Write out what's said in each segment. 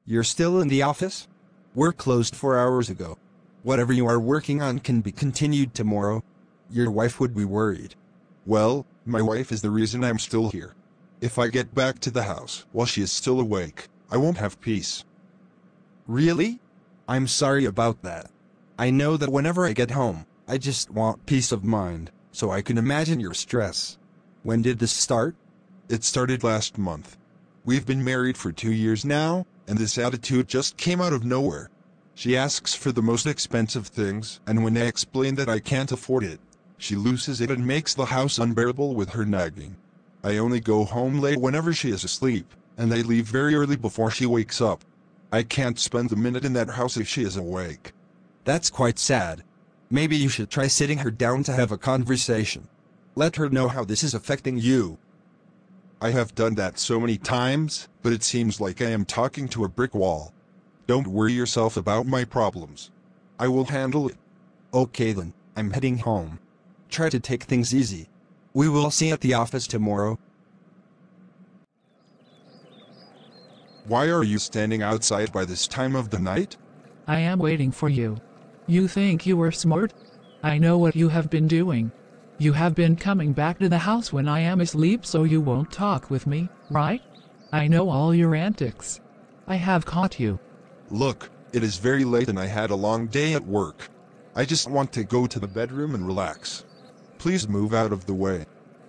You're still in the office? We're closed 4 hours ago. Whatever you are working on can be continued tomorrow. Your wife would be worried. Well, my wife is the reason I'm still here. If I get back to the house while she is still awake, I won't have peace. Really? I'm sorry about that. I know that whenever I get home, I just want peace of mind, so I can imagine your stress. When did this start? It started last month. We've been married for 2 years now, and this attitude just came out of nowhere. She asks for the most expensive things, and when I explain that I can't afford it, she loses it and makes the house unbearable with her nagging. I only go home late whenever she is asleep, and I leave very early before she wakes up. I can't spend a minute in that house if she is awake. That's quite sad. Maybe you should try sitting her down to have a conversation. Let her know how this is affecting you. I have done that so many times, but it seems like I am talking to a brick wall. Don't worry yourself about my problems. I will handle it. Okay then, I'm heading home. Try to take things easy. We will see you at the office tomorrow. Why are you standing outside by this time of the night? I am waiting for you. You think you are smart? I know what you have been doing. You have been coming back to the house when I am asleep so you won't talk with me, right? I know all your antics. I have caught you. Look, it is very late and I had a long day at work. I just want to go to the bedroom and relax. Please move out of the way.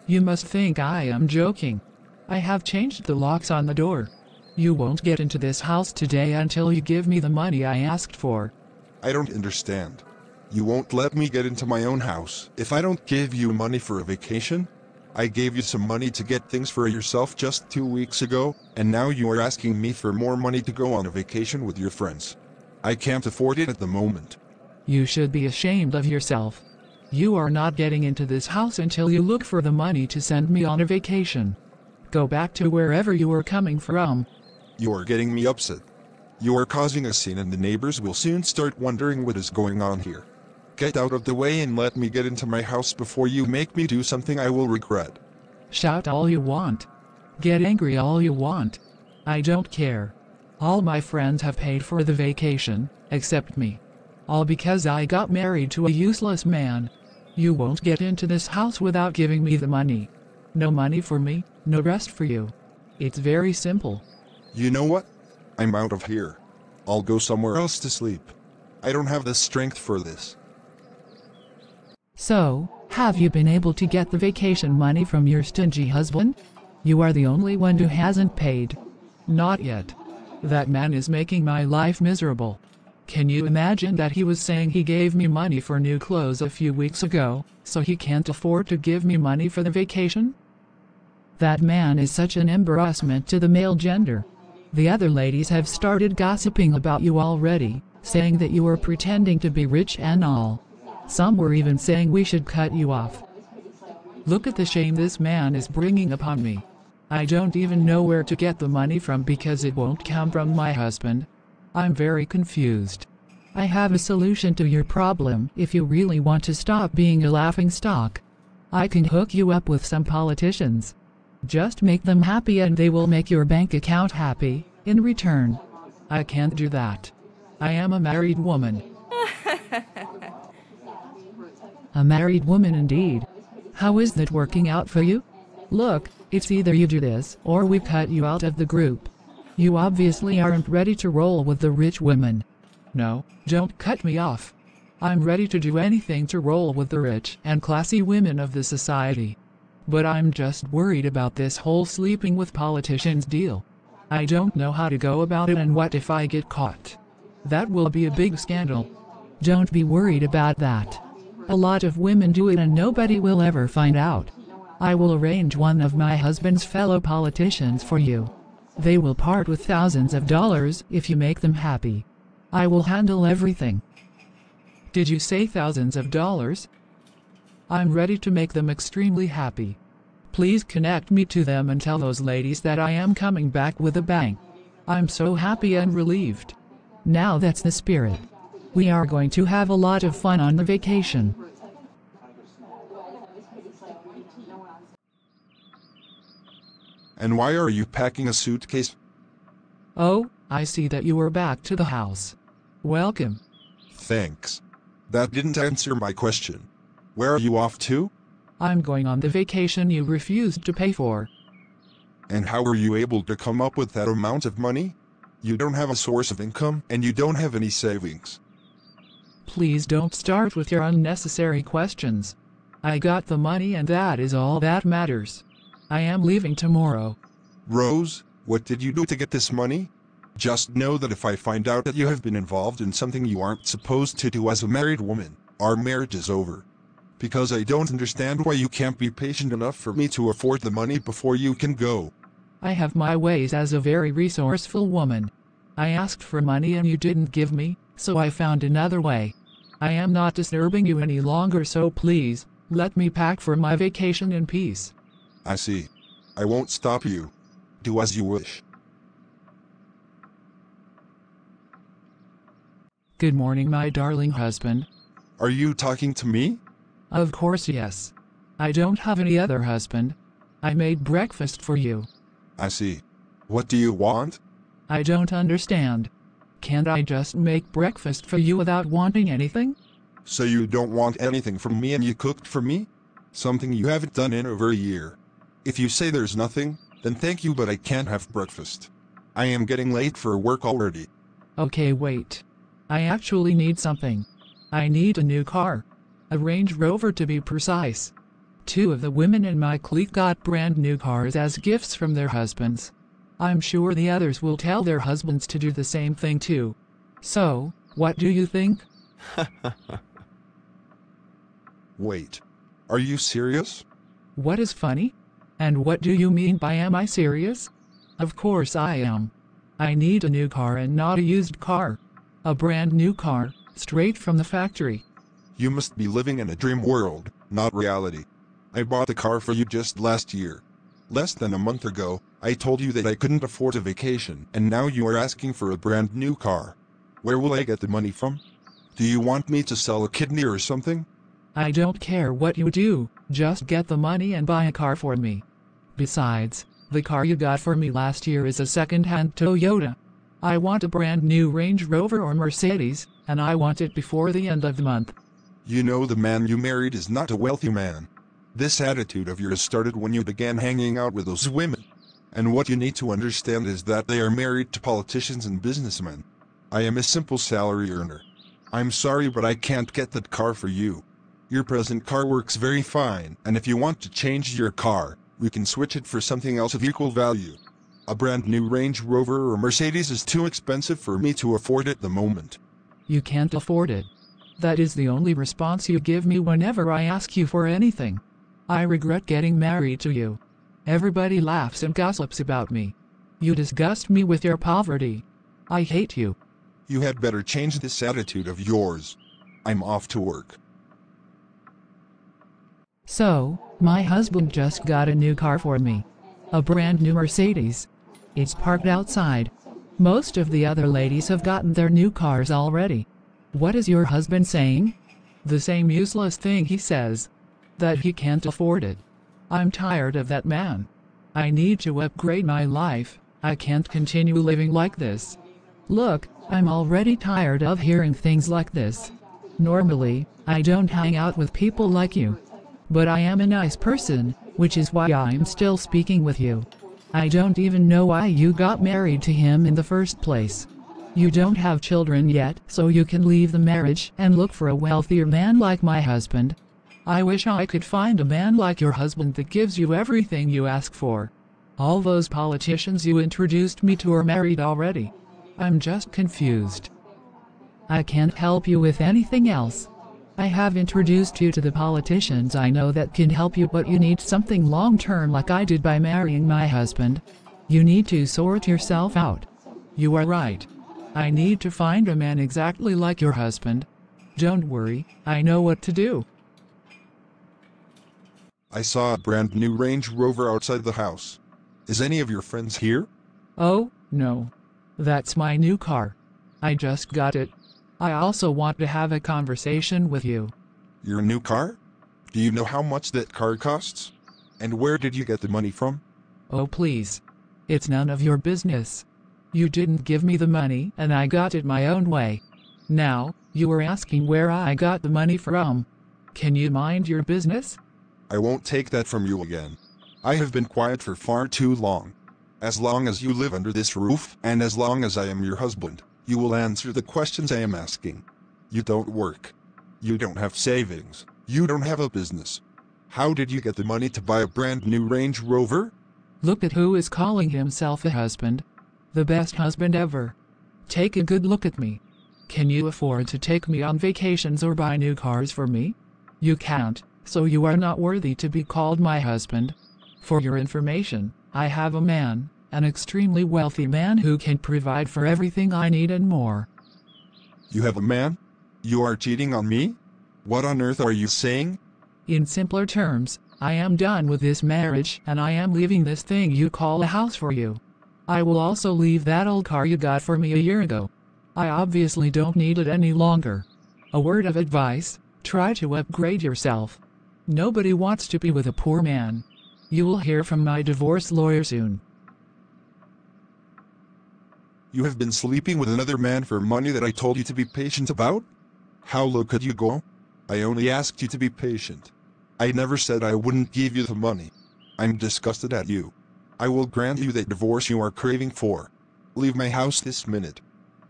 You must think I am joking. I have changed the locks on the door. You won't get into this house today until you give me the money I asked for. I don't understand. You won't let me get into my own house if I don't give you money for a vacation? I gave you some money to get things for yourself just 2 weeks ago, and now you are asking me for more money to go on a vacation with your friends. I can't afford it at the moment. You should be ashamed of yourself. You are not getting into this house until you look for the money to send me on a vacation. Go back to wherever you are coming from. You are getting me upset. You are causing a scene and the neighbors will soon start wondering what is going on here. Get out of the way and let me get into my house before you make me do something I will regret. Shout all you want. Get angry all you want. I don't care. All my friends have paid for the vacation, except me. All because I got married to a useless man. You won't get into this house without giving me the money. No money for me, no rest for you. It's very simple. You know what? I'm out of here. I'll go somewhere else to sleep. I don't have the strength for this. So, have you been able to get the vacation money from your stingy husband? You are the only one who hasn't paid. Not yet. That man is making my life miserable. Can you imagine that he was saying he gave me money for new clothes a few weeks ago, so he can't afford to give me money for the vacation? That man is such an embarrassment to the male gender. The other ladies have started gossiping about you already, saying that you are pretending to be rich and all. Some were even saying we should cut you off. Look at the shame this man is bringing upon me. I don't even know where to get the money from because it won't come from my husband. I'm very confused. I have a solution to your problem if you really want to stop being a laughingstock. I can hook you up with some politicians. Just make them happy and they will make your bank account happy, in return. I can't do that. I am a married woman. A married woman indeed. How is that working out for you? Look, it's either you do this or we cut you out of the group. You obviously aren't ready to roll with the rich women. No, don't cut me off. I'm ready to do anything to roll with the rich and classy women of the society. But I'm just worried about this whole sleeping with politicians deal. I don't know how to go about it, and what if I get caught? That will be a big scandal. Don't be worried about that. A lot of women do it and nobody will ever find out. I will arrange one of my husband's fellow politicians for you. They will part with thousands of dollars if you make them happy. I will handle everything. Did you say thousands of dollars? I'm ready to make them extremely happy. Please connect me to them and tell those ladies that I am coming back with a bang. I'm so happy and relieved. Now that's the spirit. We are going to have a lot of fun on the vacation. And why are you packing a suitcase? Oh, I see that you are back to the house. Welcome. Thanks. That didn't answer my question. Where are you off to? I'm going on the vacation you refused to pay for. And how were you able to come up with that amount of money? You don't have a source of income and you don't have any savings. Please don't start with your unnecessary questions. I got the money and that is all that matters. I am leaving tomorrow. Rose, what did you do to get this money? Just know that if I find out that you have been involved in something you aren't supposed to do as a married woman, our marriage is over. Because I don't understand why you can't be patient enough for me to afford the money before you can go. I have my ways as a very resourceful woman. I asked for money and you didn't give me, so I found another way. I am not disturbing you any longer, so please, let me pack for my vacation in peace. I see. I won't stop you. Do as you wish. Good morning, my darling husband. Are you talking to me? Of course, yes. I don't have any other husband. I made breakfast for you. I see. What do you want? I don't understand. Can't I just make breakfast for you without wanting anything? So you don't want anything from me and you cooked for me? Something you haven't done in over a year. If you say there's nothing, then thank you, but I can't have breakfast. I am getting late for work already. Okay, wait. I actually need something. I need a new car. A Range Rover to be precise. 2 of the women in my clique got brand new cars as gifts from their husbands. I'm sure the others will tell their husbands to do the same thing too. So, what do you think? Wait. Are you serious? What is funny? And what do you mean by am I serious? Of course I am. I need a new car and not a used car. A brand new car, straight from the factory. You must be living in a dream world, not reality. I bought the car for you just last year. Less than a month ago, I told you that I couldn't afford a vacation, and now you are asking for a brand new car. Where will I get the money from? Do you want me to sell a kidney or something? I don't care what you do, just get the money and buy a car for me. Besides, the car you got for me last year is a second-hand Toyota. I want a brand new Range Rover or Mercedes, and I want it before the end of the month. You know the man you married is not a wealthy man. This attitude of yours started when you began hanging out with those women. And what you need to understand is that they are married to politicians and businessmen. I am a simple salary earner. I'm sorry, but I can't get that car for you. Your present car works very fine, and if you want to change your car, we can switch it for something else of equal value. A brand new Range Rover or Mercedes is too expensive for me to afford at the moment. You can't afford it. That is the only response you give me whenever I ask you for anything. I regret getting married to you. Everybody laughs and gossips about me. You disgust me with your poverty. I hate you. You had better change this attitude of yours. I'm off to work. So, my husband just got a new car for me. A brand new Mercedes. It's parked outside. Most of the other ladies have gotten their new cars already. What is your husband saying? The same useless thing he says. That he can't afford it. I'm tired of that man. I need to upgrade my life. I can't continue living like this. Look, I'm already tired of hearing things like this. Normally, I don't hang out with people like you. But I am a nice person, which is why I'm still speaking with you. I don't even know why you got married to him in the first place. You don't have children yet, so you can leave the marriage and look for a wealthier man like my husband. I wish I could find a man like your husband that gives you everything you ask for. All those politicians you introduced me to are married already. I'm just confused. I can't help you with anything else. I have introduced you to the politicians I know that can help you, but you need something long-term like I did by marrying my husband. You need to sort yourself out. You are right. I need to find a man exactly like your husband. Don't worry, I know what to do. I saw a brand new Range Rover outside the house. Is any of your friends here? Oh, no. That's my new car. I just got it. I also want to have a conversation with you. Your new car? Do you know how much that car costs? And where did you get the money from? Oh please. It's none of your business. You didn't give me the money and I got it my own way. Now, you are asking where I got the money from. Can you mind your business? I won't take that from you again. I have been quiet for far too long. As long as you live under this roof, and as long as I am your husband, you will answer the questions I am asking. You don't work. You don't have savings. You don't have a business. How did you get the money to buy a brand new Range Rover? Look at who is calling himself a husband. The best husband ever. Take a good look at me. Can you afford to take me on vacations or buy new cars for me? You can't, so you are not worthy to be called my husband. For your information, I have a man, an extremely wealthy man who can provide for everything I need and more. You have a man? You are cheating on me? What on earth are you saying? In simpler terms, I am done with this marriage and I am leaving this thing you call a house for you. I will also leave that old car you got for me a year ago. I obviously don't need it any longer. A word of advice, try to upgrade yourself. Nobody wants to be with a poor man. You will hear from my divorce lawyer soon. You have been sleeping with another man for money that I told you to be patient about? How low could you go? I only asked you to be patient. I never said I wouldn't give you the money. I'm disgusted at you. I will grant you that divorce you are craving for. Leave my house this minute.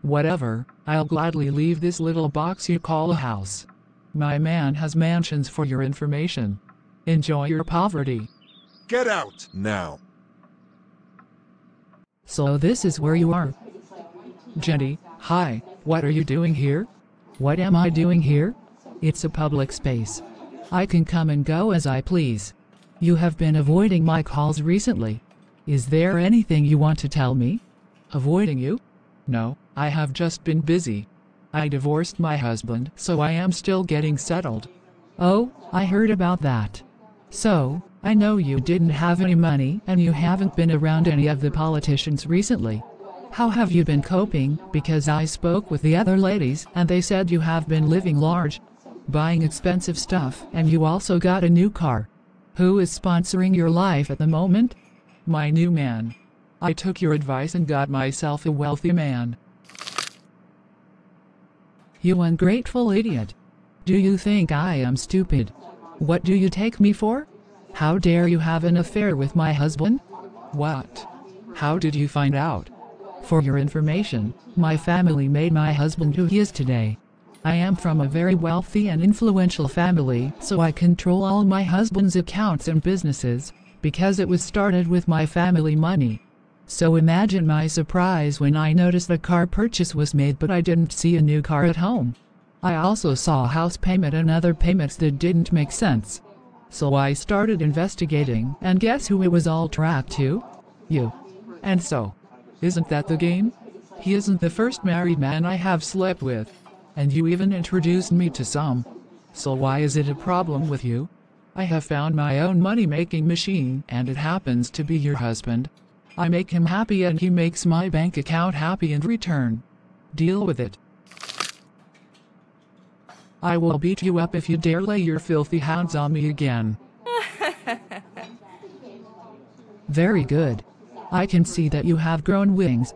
Whatever, I'll gladly leave this little box you call a house. My man has mansions for your information. Enjoy your poverty. Get out now. So this is where you are. Jenny, hi, what are you doing here? What am I doing here? It's a public space. I can come and go as I please. You have been avoiding my calls recently. Is there anything you want to tell me? Avoiding you? No, I have just been busy. I divorced my husband, so I am still getting settled. Oh, I heard about that. So, I know you didn't have any money and you haven't been around any of the politicians recently. How have you been coping? Because I spoke with the other ladies and they said you have been living large, buying expensive stuff, and you also got a new car. Who is sponsoring your life at the moment? My new man. I took your advice and got myself a wealthy man. You ungrateful idiot. Do you think I am stupid? What do you take me for? How dare you have an affair with my husband? What? How did you find out? For your information, my family made my husband who he is today. I am from a very wealthy and influential family, so I control all my husband's accounts and businesses, because it was started with my family money. So imagine my surprise when I noticed a car purchase was made but I didn't see a new car at home. I also saw a house payment and other payments that didn't make sense. So I started investigating, and guess who it was all tracked to? You. And so, isn't that the game? He isn't the first married man I have slept with. And you even introduced me to some. So why is it a problem with you? I have found my own money-making machine, and it happens to be your husband. I make him happy and he makes my bank account happy in return. Deal with it. I will beat you up if you dare lay your filthy hands on me again. Very good. I can see that you have grown wings.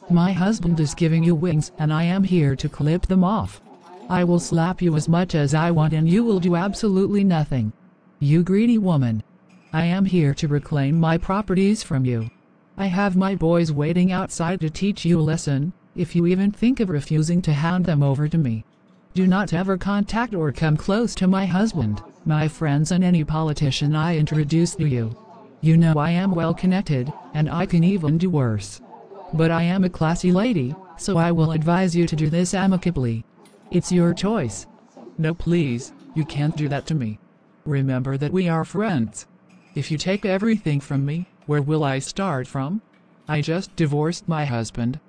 My husband is giving you wings and I am here to clip them off. I will slap you as much as I want and you will do absolutely nothing. You greedy woman. I am here to reclaim my properties from you. I have my boys waiting outside to teach you a lesson, if you even think of refusing to hand them over to me. Do not ever contact or come close to my husband, my friends and any politician I introduce to you. You know I am well connected, and I can even do worse. But I am a classy lady, so I will advise you to do this amicably. It's your choice. No please, you can't do that to me. Remember that we are friends. If you take everything from me, where will I start from? I just divorced my husband.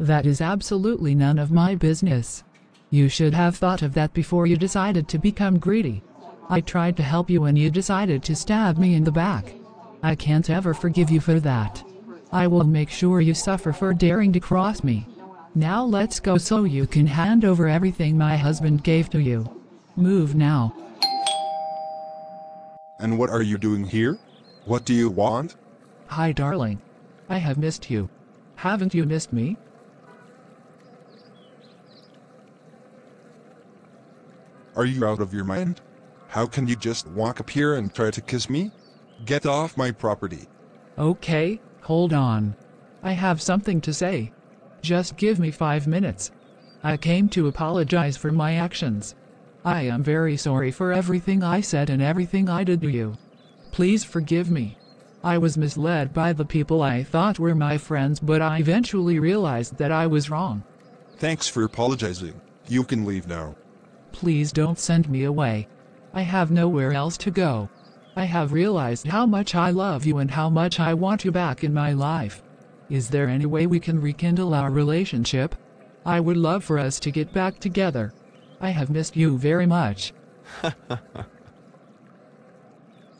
That is absolutely none of my business. You should have thought of that before you decided to become greedy. I tried to help you and you decided to stab me in the back. I can't ever forgive you for that. I will make sure you suffer for daring to cross me. Now let's go so you can hand over everything my husband gave to you. Move now. And what are you doing here? What do you want? Hi darling. I have missed you. Haven't you missed me? Are you out of your mind? How can you just walk up here and try to kiss me? Get off my property. Okay, hold on. I have something to say. Just give me 5 minutes. I came to apologize for my actions. I am very sorry for everything I said and everything I did to you. Please forgive me. I was misled by the people I thought were my friends, but I eventually realized that I was wrong. Thanks for apologizing. You can leave now. Please don't send me away. I have nowhere else to go. I have realized how much I love you and how much I want you back in my life. Is there any way we can rekindle our relationship? I would love for us to get back together. I have missed you very much.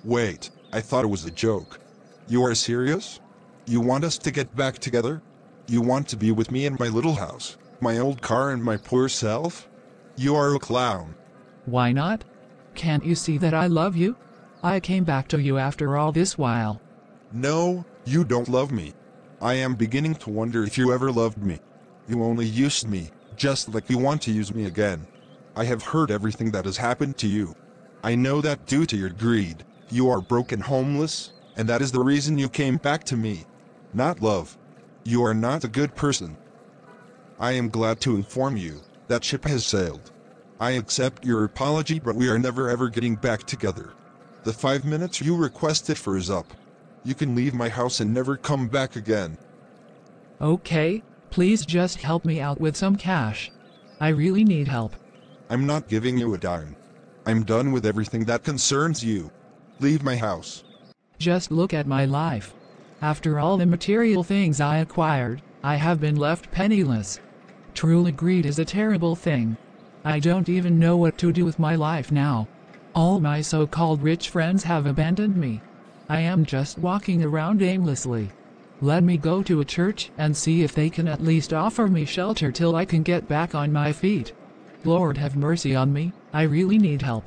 Wait, I thought it was a joke. You are serious? You want us to get back together? You want to be with me in my little house, my old car and my poor self? You are a clown. Why not? Can't you see that I love you? I came back to you after all this while. No, you don't love me. I am beginning to wonder if you ever loved me. You only used me, just like you want to use me again. I have heard everything that has happened to you. I know that due to your greed, you are broken homeless, and that is the reason you came back to me. Not love. You are not a good person. I am glad to inform you that ship has sailed. I accept your apology, but we are never ever getting back together. The 5 minutes you requested for is up. You can leave my house and never come back again. Okay, please just help me out with some cash. I really need help. I'm not giving you a dime. I'm done with everything that concerns you. Leave my house. Just look at my life. After all the material things I acquired, I have been left penniless. Truly, greed is a terrible thing. I don't even know what to do with my life now. All my so-called rich friends have abandoned me. I am just walking around aimlessly. Let me go to a church and see if they can at least offer me shelter till I can get back on my feet. Lord have mercy on me, I really need help.